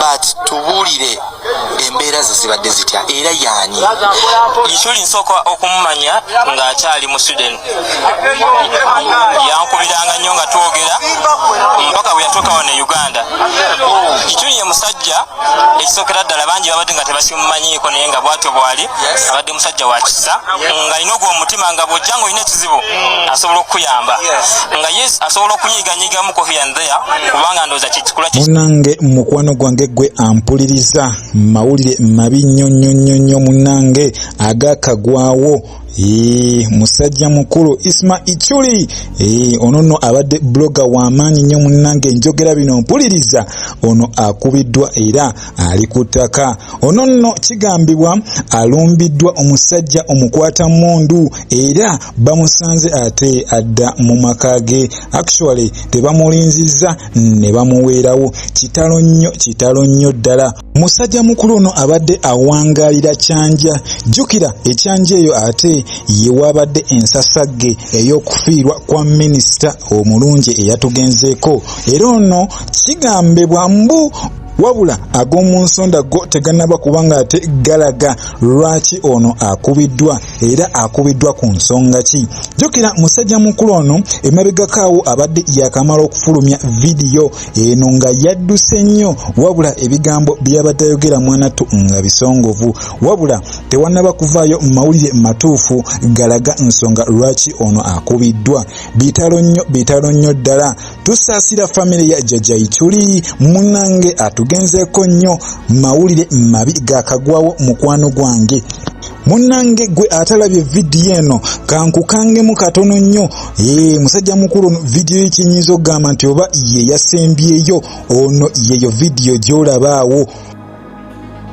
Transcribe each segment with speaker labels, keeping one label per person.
Speaker 1: but tubuulire embeera ze zibadde zitya era yaani.
Speaker 2: Iculi nsooka okumumanya ng'akyali mu Sweden. Yankubiranga nnyo nga twogera mpaka bwe yatuuka wano e Uganda. Iculi ye musajja ekisookera ddala bangi babadde nga tebakimumanyiiko naye nga bw'atyo bw'ali abadde musajja wa kisa ng'alina ogw'omutima nga bw'ojja ng'olina ekizibu asobola okukuyamba nga yes asobola okunyiiganyiigamuko here and there kubanga ndowooza kikula
Speaker 3: munange mukwano gwange gwe ampuliriza mawulire mabi nnyo munange agakagwawo. Musajja mukulu Isma Iculi ono nno abadde blogger w'amaanyi nnyo munnange njogera bino mpuliriza ono akubiddwa era ali ku ttaka. Ono nno kigambibwa alumbiddwa omusajja omukwata mmundu era bamusanze ate adda mu maka ge. Actually tebamulinzizza ne bamuweerawo. Kitalo nnyo ddala. Musajja mukulu ono abadde awangaalira Kyanja. Jjukira ekyanja eyo ate ye wabadde ensasagge ey'okufiirwa kwa minisita omulungi eyatugenzeeko. Era ono kigambibwa mbu wabula ag'omu nsonda go tegannaba kubanga ate galaga lwaki ono akubiddwa era akubiddwa ku nsonga ki. Jjukira musajja mukulu ono emabegakaawo abadde yakamala okufulumya vidiyo eno nga yadduse nnyo wabula ebigambo byabadde ayogera mwanattu nga bisongovu wabula tewannaba kuvaayo mawulire matuufu galaga nsonga lwaki ono akubiddwa. Bitalo nnyo ddala. Tusaasira famire ya Jjajja Iculi munange atugenzeeko nnyo mawulire mabi gakagwawo mukwano gwange. Munange gwe atalabye vidiyo eno kankukangemu katono nnyo. Musajja mukulu ono vidiyo ekinyinza okugamba nti oba ye yasembyeyo ono yeyo vidiyo gy'olabaawo.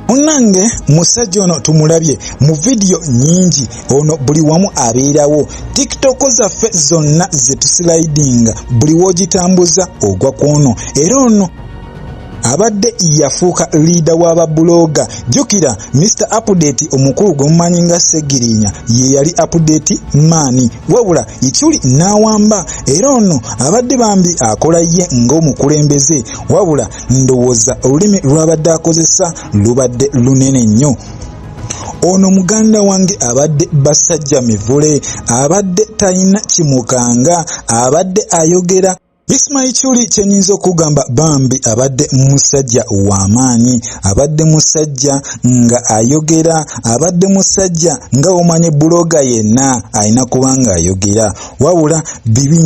Speaker 3: Munange musajja ono tumulabye mu vidiyo nyingi ono buli wamu abeerawo. TikTok zaffe zonna zetuslidinga buli w'ogitambuza ogwa kwono era ono abadde yafuuka leader w'ababuloga. Jjukira Mr. Update omukulu gwe mumanyi nga Segirinya ye yali update maani wabula Iculi n'awamba era ono abadde bambi akola ye ng'omukulembeze wabula ndowooza olulimi lw'abadde akozesa lubadde lunene nnyo. Ono muganda wange abadde basajja mivule abadde talina kimukanga abadde ayogera. Isma Iculi kyenyinza okugamba bambi abadde musajja w'amaanyi abadde musajja nga ayogera abadde musajja nga omanye buloga yenna alina kubanga ayogera wabula bibi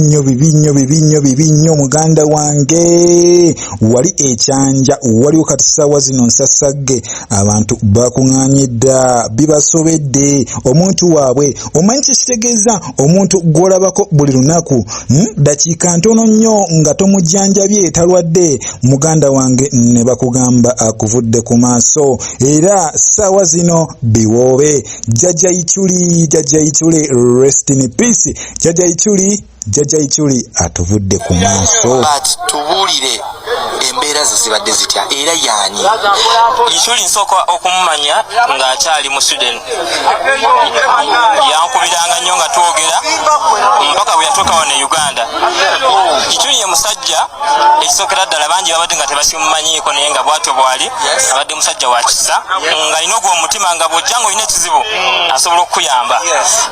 Speaker 3: nnyo muganda wange. Wali ekyanja waliwo kati ssaawa zino nsasagge abantu bakuŋŋaanye dda bibasobedde omuntu waabwe. Omanyi kitegeeza omuntu gw'olabako buli lunaku dakiika ntono nnyo nga tomujjanjabye talwadde muganda wange ne bakugamba akuvudde ku maaso era ssaawa zino biwoobe. Jjajja Iculi rest in peace. Jjajja Iculi atuvudde ku maaso.
Speaker 1: Tubuulire embeera ze zibadde zitya era yaani.
Speaker 2: Iculi nsooka okumumanya ng'akyali mu Sweden. Yankubiranga nnyo nga twogera mpaka bwe yatuuka wano e Uganda. Iculi ye musajja ekisookera ddala bangi babadde nga tebakimumanyiiko naye nga bw'atyo bw'ali abadde musajja wa kisa ng'alina ogw'omutima nga bw'ojja ng'olina ekizibu asobola okukuyamba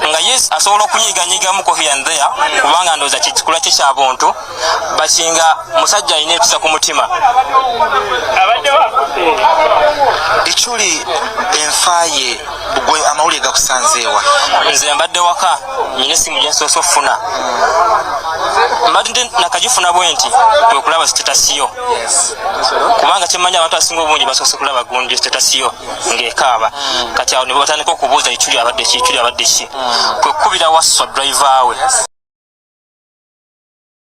Speaker 2: nga yes asobola okunyiiganyiigamuko here and there kubanga ndowooza kikula kye kya buntu bakinga musajja alina ekisa ku mutima.
Speaker 1: Iculi enfaaye gwe amawulire gakusanzeewa?
Speaker 2: Nze mbadde waka nyina essimu gye nsoose okufuna mbadde nakagifuna bwe nti kwe kulaba status yo kubanga kyemmanyi abantu asinga obungi basoose kulaba gundi status yo ng'ekaaba kati awo ne batandika okubuuza Iculi abadde ki kwe kkubira wasswa driver we.